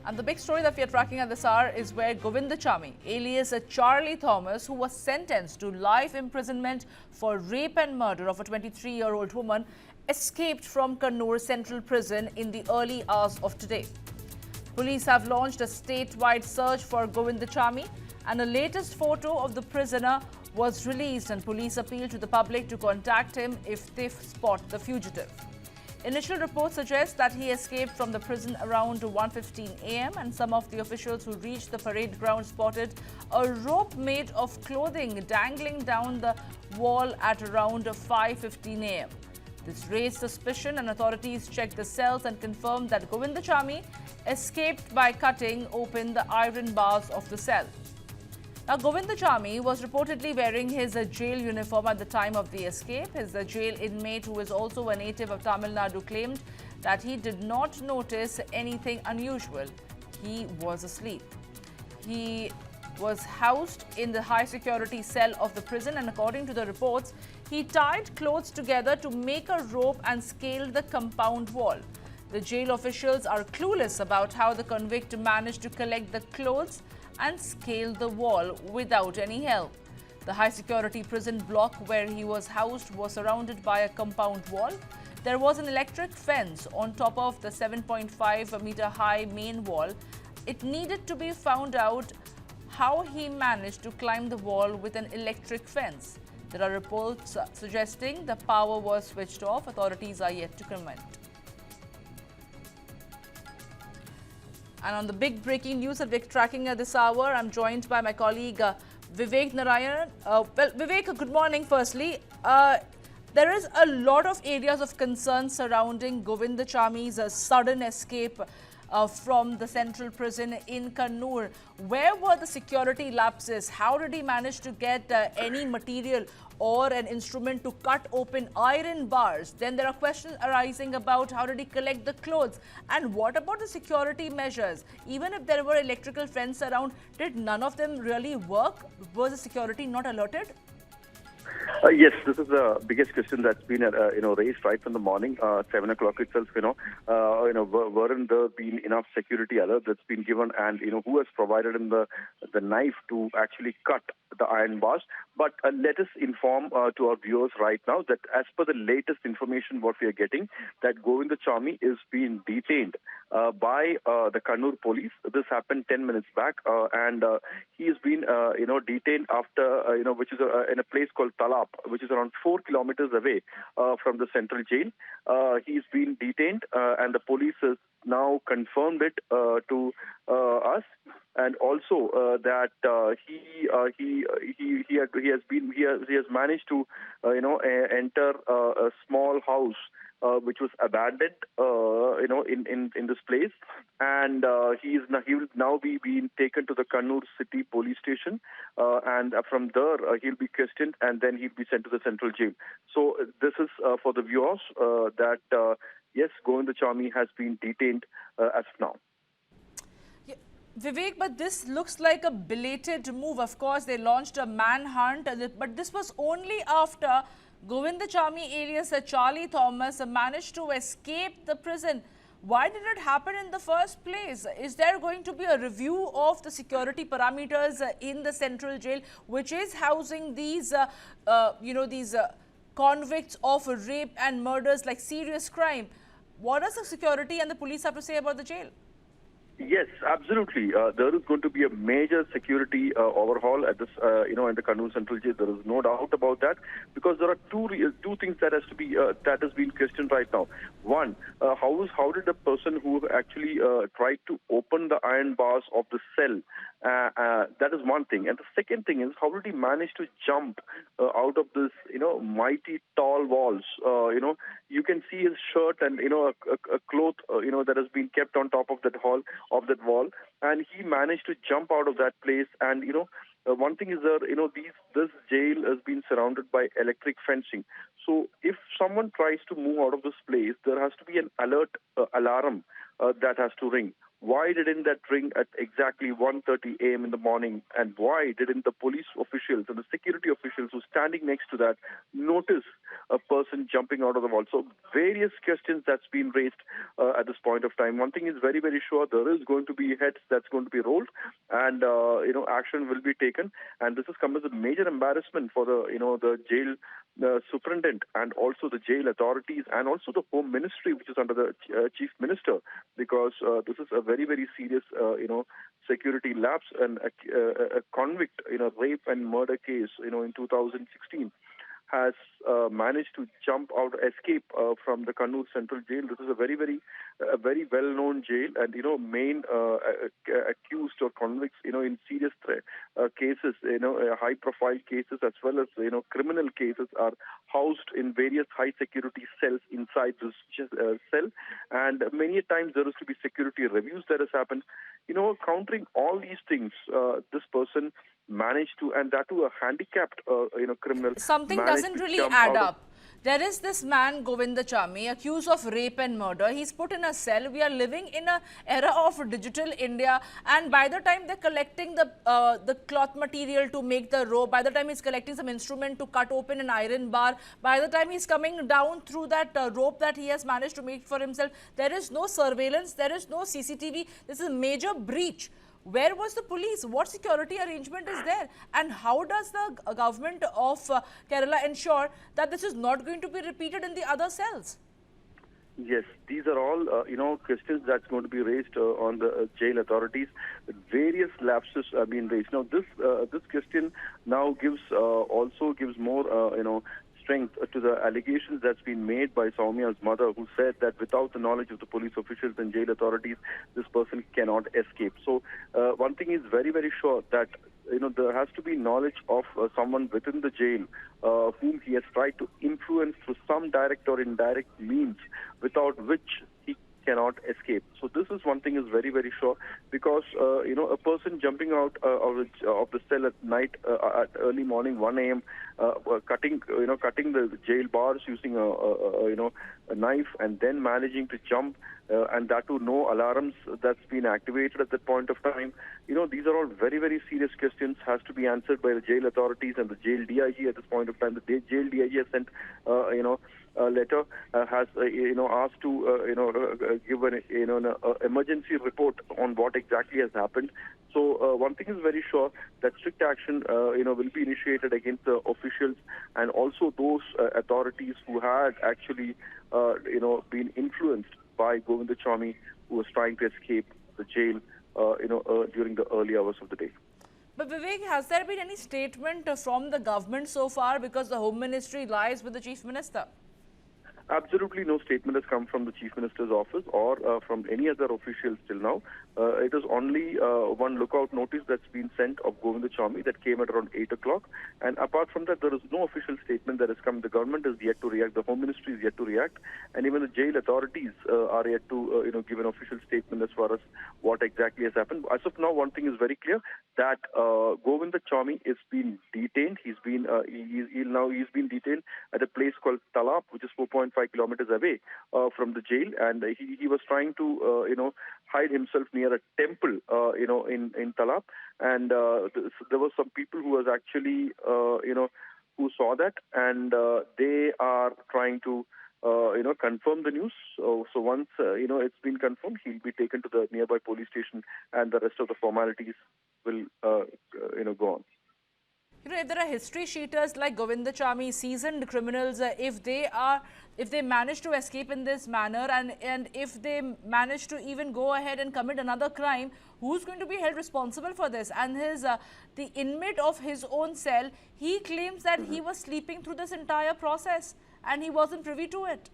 And the big story that we are tracking at this hour is where Govindachamy, alias Charlie Thomas, who was sentenced to life imprisonment for rape and murder of a 23-year-old woman, escaped from Kannur Central Prison in the early hours of today. Police have launched a statewide search for Govindachamy, and a latest photo of the prisoner was released, and police appealed to the public to contact him if they spot the fugitive. Initial reports suggest that he escaped from the prison around 1:15 a.m. and some of the officials who reached the parade ground spotted a rope made of clothing dangling down the wall at around 5:15 a.m. This raised suspicion, and authorities checked the cells and confirmed that Govindachamy escaped by cutting open the iron bars of the cell. Now, Govindachamy was reportedly wearing his jail uniform at the time of the escape. His jail inmate, who is also a native of Tamil Nadu, claimed that he did not notice anything unusual. He was asleep. He was housed in the high security cell of the prison, and according to the reports, he tied clothes together to make a rope and scaled the compound wall. The jail officials are clueless about how the convict managed to collect the clothes and scale the wall without any help. The high-security prison block where he was housed was surrounded by a compound wall. There was an electric fence on top of the 7.5-meter-high main wall. It needed to be found out how he managed to climb the wall with an electric fence. There are reports suggesting the power was switched off. Authorities are yet to comment. And on the big breaking news that we're tracking at this hour, I'm joined by my colleague Vivek Narayan. Vivek, good morning firstly. There is a lot of areas of concern surrounding Govindachamy's sudden escape from the central prison in Kannur. Where were the security lapses? How did he manage to get any material or an instrument to cut open iron bars? Then there are questions arising about how did he collect the clothes, and what about the security measures? Even if there were electrical fence around, did none of them really work? Was the security not alerted? Yes, this is the biggest question that's been raised right from the morning, 7 o'clock itself. Weren't there been enough security alert that's been given, and who has provided him the knife to actually cut the iron bars? But let us inform to our viewers right now that as per the latest information what we are getting, that Govindachamy is being detained by the Kannur police. This happened 10 minutes back, and he has been detained after which is in a place called Talap, which is around 4 kilometers away from the central jail. He's been detained, and the police has now confirmed it to us, and also that he has managed to enter a small house which was abandoned in this place, and he will now be being taken to the Kannur city police station, and from there he'll be questioned, and then he'll be sent to the central jail. So this is for the viewers that yes, Govindachamy has been detained as of now. Vivek, but this looks like a belated move. Of course, they launched a manhunt, but this was only after Govindachamy, alias Charlie Thomas, managed to escape the prison. Why did it happen in the first place? Is there going to be a review of the security parameters in the central jail, which is housing these, convicts of rape and murders, like serious crime? What does the security and the police have to say about the jail? Yes, absolutely. There is going to be a major security overhaul at this, in the Kannur Central Jail. There is no doubt about that, because there are two things that has been questioned right now. One, how did the person who actually tried to open the iron bars of the cell? That is one thing, and the second thing is how did he manage to jump out of this, mighty tall walls? You can see his shirt and a cloth, that has been kept on top of that wall, and he managed to jump out of that place. And one thing is that this jail has been surrounded by electric fencing. So if someone tries to move out of this place, there has to be an alarm that has to ring. Why didn't that ring at exactly 1:30 a.m. in the morning? And why didn't the police officials and the security officials who are standing next to that notice a person jumping out of the wall. So various questions that's been raised at this point of time. One thing is very, very sure, there is going to be heads that's going to be rolled, and action will be taken. And this has come as a major embarrassment for the jail superintendent and also the jail authorities and also the Home Ministry, which is under the Chief Minister, because this is a very, very serious security lapse, and a convict in a rape and murder case in 2016 has managed to escape from the Kannur Central Jail. This is a very well-known jail, and main accused or convicts, in serious cases, high-profile cases as well as criminal cases are housed in various high-security cells inside this cell, and many times there is to be security reviews that has happened. Countering all these things, this person managed to, and that too a handicapped, criminal. Something doesn't really add up. There is this man, Govindachamy, accused of rape and murder. He's put in a cell. We are living in an era of digital India, and by the time they're collecting the cloth material to make the rope, by the time he's collecting some instrument to cut open an iron bar, by the time he's coming down through that rope that he has managed to make for himself, there is no surveillance, there is no CCTV. This is a major breach. Where was the police? What security arrangement is there? And how does the government of Kerala ensure that this is not going to be repeated in the other cells? Yes, these are all, questions that's going to be raised on the jail authorities. Various lapses have been raised. Now, this question now also gives more, strength to the allegations that's been made by Soumya's mother, who said that without the knowledge of the police officials and jail authorities, this person cannot escape. So one thing is very, very sure that there has to be knowledge of someone within the jail whom he has tried to influence through some direct or indirect means, without which he cannot escape. So this is one thing is very, very sure, because a person jumping out of the cell at night at early morning 1 a.m. Cutting the jail bars using a knife, and then managing to jump, and that too no alarms that's been activated at that point of time. These are all very, very serious questions, has to be answered by the jail authorities and the jail DIG at this point of time. The jail DIG has sent a letter, has asked to give an emergency report on what exactly has happened. So one thing is very sure, that strict action will be initiated against the officials and also those authorities who had actually been influenced by Govindachamy, who was trying to escape the jail during the early hours of the day. But Vivek, has there been any statement from the government so far, because the Home Ministry lies with the Chief Minister? Absolutely no statement has come from the Chief Minister's office or from any other officials till now. It is only one lookout notice that's been sent of Govindachamy that came at around 8 o'clock. And apart from that, there is no official statement that has come. The government is yet to react. The Home Ministry is yet to react. And even the jail authorities are yet to give an official statement as far as what exactly has happened. As of now, one thing is very clear, that Govindachamy is being detained. He's been detained at a place called Talab, which is 4.5 kilometers away from the jail, and he was trying to hide himself near a temple in Talab, and there were some people who was actually who saw that, and they are trying to confirm the news. So once it's been confirmed, he'll be taken to the nearby police station, and the rest of the formalities will go on. If there are history cheaters like Govindachamy, seasoned criminals, if they manage to escape in this manner, and if they manage to even go ahead and commit another crime, who's going to be held responsible for this? And the inmate of his own cell, he claims that he was sleeping through this entire process and he wasn't privy to it.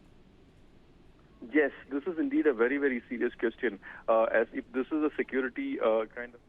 Yes, this is indeed a very, very serious question, as if this is a security kind of